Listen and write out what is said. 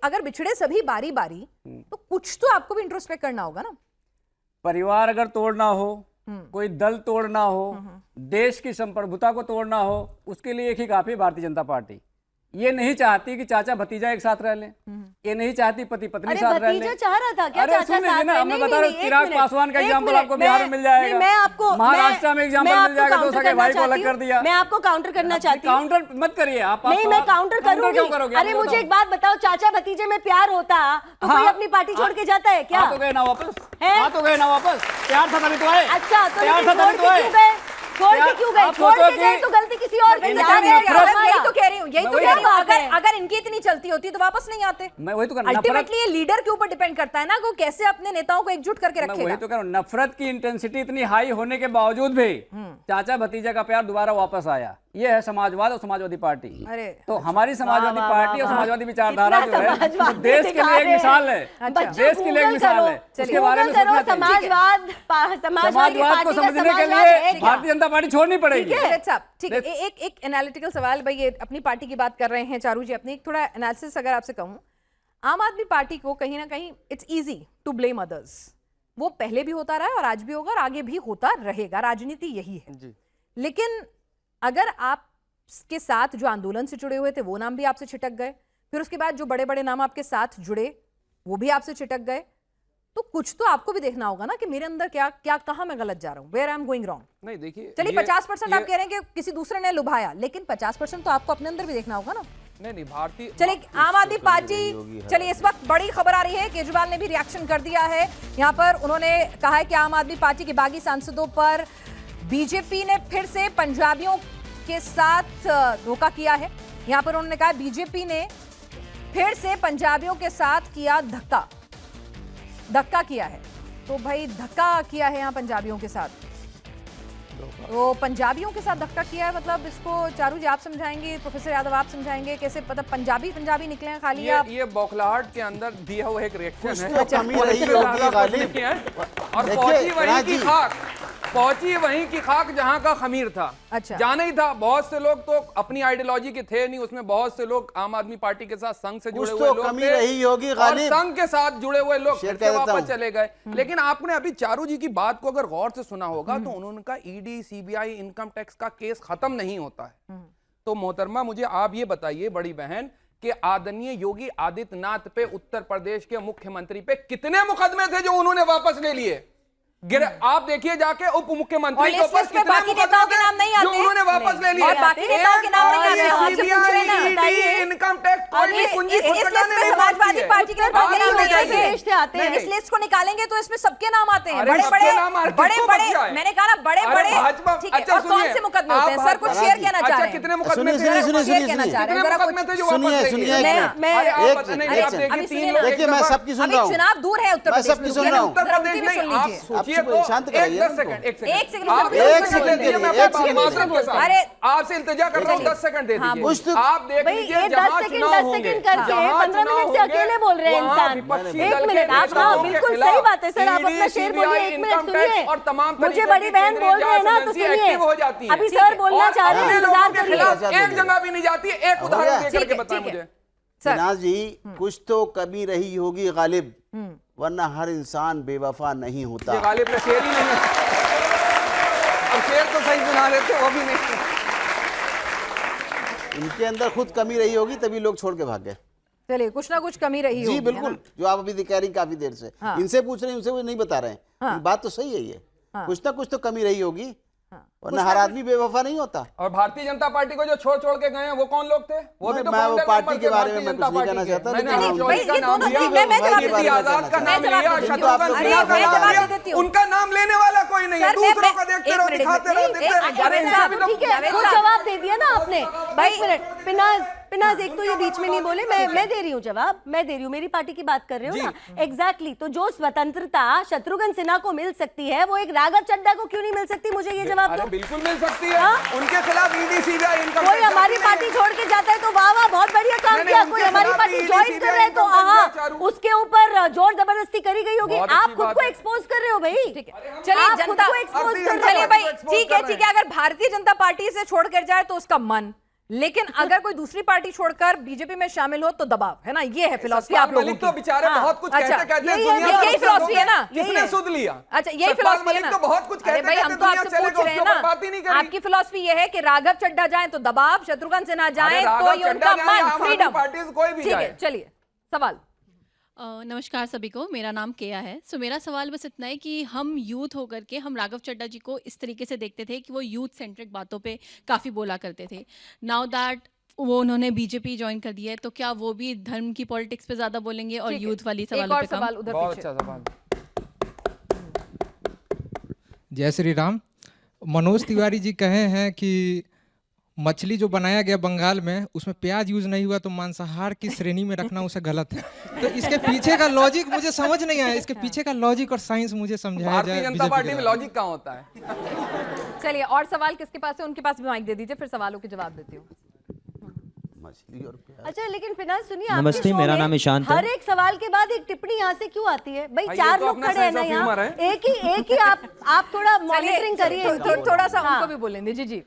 अगर बिछड़े सभी बारी बारी तो कुछ तो आपको भी इंट्रोस्पेक्ट करना होगा ना। परिवार अगर तोड़ना हो, कोई दल तोड़ना हो, देश की संप्रभुता को तोड़ना हो, उसके लिए एक ही काफी है, भारतीय जनता पार्टी। ये नहीं चाहती कि चाचा भतीजा एक साथ रह लें, ये नहीं चाहती पति पत्नी साथ रह लें। चाह रहा था क्या? अरे सुनिए ना, मैं बता रहा हूँ, चिराग पासवान का एग्जाम्पल आपको बिहार में मिल जाएगा, मैं आपको महाराष्ट्र में एग्जाम्पल मिल जाएगा, दो सगे भाई को अलग कर दिया। मैं आपको काउंटर करना चाहती हूँ। काउंटर मत करिए आप। नहीं, मैं काउंटर करूंगी। अरे मुझे एक बात बताओ, चाचा भतीजे में प्यार होता तो कोई अपनी पार्टी छोड़ के जाता है क्या? तो गए ना वापस, तो गए ना वापस, प्यार था तभी तो आए। अच्छा, तो छोड़ के क्यों गए? छोड़ के गए तो गलती किसी और की। यही तो कह रही हूँ, यही तो कह रही हूँ। अगर इनकी इतनी चलती होती तो वापस नहीं आते। मैं वही तो कह रहा हूँ, अल्टीमेटली ये लीडर के ऊपर डिपेंड करता है ना, वो कैसे अपने नेताओं को एकजुट करके रखेगा। वही तो कह रहा हूँ, नफरत की इंटेंसिटी इतनी हाई होने के बावजूद भी चाचा भतीजा का प्यार दोबारा वापस आया। ये है समाजवाद और समाजवादी पार्टी। तो हमारी समाजवादी पार्टी और समाजवादी विचारधारा जो है वो देश के लिए एक मिसाल है, देश के लिए एक मिसाल है। उसके बारे में सोचना चाहिए। समाजवाद को समझने के लिए भारतीय जनता पार्टी छोड़नी पड़ेगी। ठीक है, एक एनालिटिकल सवाल भाई, ये अपनी पार्टी की बात कर रहे हैं चारू जी, अपनी थोड़ा एनालिसिस अगर आपसे कहूं, आम आदमी पार्टी को कहीं ना कहीं it's easy to blame others. वो पहले भी होता रहा है और आज भी होगा और आगे भी होता रहेगा, राजनीति यही है। लेकिन अगर आप के साथ जो आंदोलन से जुड़े हुए थे वो नाम भी आपसे छिटक गए, फिर उसके बाद जो बड़े बड़े नाम आपके साथ जुड़े वो भी आपसे छिटक गए, तो कुछ तो आपको भी देखना होगा ना कि मेरे अंदर क्या क्या, कहां मैं गलत जा रहा हूं, where I am going wrong. नहीं देखिए, चलिए 50% आप कह रहे हैं कि किसी दूसरे ने लुभाया, लेकिन 50% तो आपको अपने अंदर भी देखना होगा ना। नहीं भारतीय, चलिए आम आदमी पार्टी, चलिए इस वक्त बड़ी खबर आ रही है, केजरीवाल ने भी रिएक्शन कर दिया है। यहाँ पर उन्होंने कहा है कि आम आदमी पार्टी के बागी सांसदों पर बीजेपी ने फिर से पंजाबियों के साथ धोखा किया है। यहाँ पर उन्होंने कहा बीजेपी ने फिर से पंजाबियों के साथ किया धक्का किया है। तो भाई धक्का किया है यहाँ पंजाबियों के साथ, तो पंजाबियों के साथ धक्का किया है मतलब इसको चारू जी आप समझाएंगे, प्रोफेसर यादव आप समझाएंगे कैसे, मतलब पंजाबी निकले हैं खाली? ये बौखलाहट के अंदर दिया हुआ एक रिएक्शन है और पहुंची वहीं की खाक जहां का खमीर था। अच्छा, जाना ही था। बहुत से लोग तो अपनी आइडियोलॉजी के थे नहीं, उसमें बहुत से लोग आम आदमी पार्टी के साथ संघ से जुड़े हुए लोग थे और संघ के साथ जुड़े हुए लोग वापस चले गए। लेकिन आपने अभी चारू जी की बात को अगर गौर से सुना होगा तो उन्होंने कहा ईडी सीबीआई इनकम टैक्स का केस खत्म नहीं होता है। तो मोहतरमा मुझे आप ये बताइए बड़ी बहन कि आदरणीय योगी आदित्यनाथ पे उत्तर प्रदेश के मुख्यमंत्री पे कितने मुकदमे थे जो उन्होंने वापस ले लिए? आप देखिए जाके उप मुख्यमंत्री के ऊपर कितने बाकी नेताओं के नाम नहीं आते जो उन्होंने वापस ले लिए, और बाकी नेताओं के नाम नहीं आते। आपसे पूछ रहे हैं ना, इनकम टैक्स और इस लिस्ट में समाजवादी पार्टी के नेताओं के नाम नहीं आएंगे। इस लिस्ट को निकालेंगे तो इसमें सबके नाम आते हैं, बड़े बड़े, मैंने कहा ना बड़े बड़े। ठीक है, और कौन से मुकदमे होते हैं सर, कुछ शेयर कहना चाह रहे हैं? कितने मुकदमे थे जो वापस ले लिए? देखिए मैं सबकी सुन रहा हूँ, चुनाव दूर है उत्तर प्रदेश में, उत्तर प्रदेश में आप शांत कराइए। अरे आपसे इल्तिजा कर रहा हूँ, 10 सेकंड दे दीजिए। आप देख लीजिए, 10 सेकंड करके 15 मिनट से अकेले बोल रहे हैं इंसान। 1 मिनट आप, हाँ बिल्कुल सही बात है सर, आप अपना शेर बोलिए। 1 मिनट सुनिए और तमाम मुझे बड़ी बहन बोल रहे हैं ना, तो सुनिए। अभी सर बोलना चाह रहे हैं, इंतजार करिए। एक जगह भी नहीं जाती। एक उदाहरण देकर के बताएं मुझे सिन्हा जी, कुछ तो कमी रही होगी गालिब, वरना हर इंसान बेवफा नहीं होता। गालिब में शेर ही नहीं है, अब शेर तो सही सुना देते, वो भी नहीं। इनके अंदर खुद कमी रही होगी तभी लोग छोड़ के भाग गए। चलिए कुछ ना कुछ कमी रही होगी। जी बिल्कुल, जो आप अभी कह रही काफी देर से इनसे पूछ रहे हैं, उनसे वो नहीं बता रहे हैं। बात तो सही है, ये कुछ ना कुछ तो कमी रही होगी, वरना हर आदमी बेवफा नहीं होता। और भारतीय जनता पार्टी को जो छोड़ के गए हैं वो कौन लोग थे? वो भी तो मैं वो पार्टी के बारे में मैं कुछ नहीं कहना चाहता, आजाद का नाम लिया, उनका नाम लेने वाला कोई नहीं है, दूसरों को देखते रहो, दिखाते रहो। जवाब दे दिया ना आपने। 1 मिनट पिनाज, एक तो ये बीच में नहीं बोले, मैं दे रही हूँ जवाब, मैं दे रही हूँ, मेरी पार्टी की बात कर रहे हो ना। एग्जैक्टली, तो जो स्वतंत्रता शत्रुघ्न सिन्हा को मिल सकती है वो एक राघव चड्ढा को क्यों नहीं मिल सकती? मुझे ये जवाब दो। बिल्कुल मिल सकती है। उनके खिलाफ ईडी सीबीआई इनकम, कोई हमारी पार्टी छोड़ के जाता है तो वाह वाह बहुत बढ़िया काम किया, कोई हमारी पार्टी ज्वाइन कर रहे हैं तो आहा उसके ऊपर जोर जबरदस्ती करी गई होगी। आप खुद को एक्सपोज कर रहे हो भाई। चलिए जनता को एक्सपोज कर रहे हैं भाई। ठीक है, अगर भारतीय जनता पार्टी से छोड़ कर जाए तो उसका मन, लेकिन अगर कोई दूसरी पार्टी छोड़कर बीजेपी में शामिल हो तो दबाव, है ना? ये है फिलॉसफी आप लोगों की। तो बेचारे बहुत कुछ कहते कहते हैं, यही फिलॉसफी है ना? किसने सुध लिया? अच्छा, यही फिलॉसफी है ना? तो बहुत कुछ कहते भाई, हम तो आपसे पूछ रहे हैं ना, आपकी फिलॉसफी ये है कि राघव चड्ढा जाए तो दबाव, शत्रुघ्न सिन्हा जाए तो ये उनका मन, फ्रीडम। ठीक है, चलिए सवाल। नमस्कार सभी को, मेरा नाम केया है। सो मेरा सवाल बस इतना है कि हम यूथ होकर के हम राघव चड्ढा जी को इस तरीके से देखते थे कि वो यूथ सेंट्रिक बातों पे काफ़ी बोला करते थे। नाउ दैट वो उन्होंने बीजेपी ज्वाइन कर दिया है, तो क्या वो भी धर्म की पॉलिटिक्स पे ज़्यादा बोलेंगे और यूथ वाली सवालों पे कम? सवाल उधर बहुत पीछे। अच्छा सवाल। जय श्री राम। मनोज तिवारी जी कहे हैं कि मछली जो बनाया गया बंगाल में उसमें प्याज यूज नहीं हुआ तो मांसाहार की श्रेणी में रखना उसे गलत है। तो इसके पीछे का लॉजिक मुझे समझ नहीं आया, इसके पीछे का लॉजिक और साइंस मुझे समझाया जाए। भारतीय जनता पार्टी में लॉजिक कहाँ होता है? चलिए, और सवाल किसके पास है? उनके पास भी माइक दे दीजिए, फिर सवालों के जवाब देती हूँ। मछली और प्याज। अच्छा, लेकिन फिनाज सुनिए, नमस्ते, मेरा नाम ईशांत है। हर एक सवाल के बाद एक टिप्पणी यहाँ से क्यों आती है भाई? भाई, ये चार तो लोग अपना खड़े हैं ना sense of humor यहाँ, है। एक ही आप थोड़ा मॉनिटरिंग करिए। थोड़ा सा हाँ। उनको भी बोलें दीजिए जी।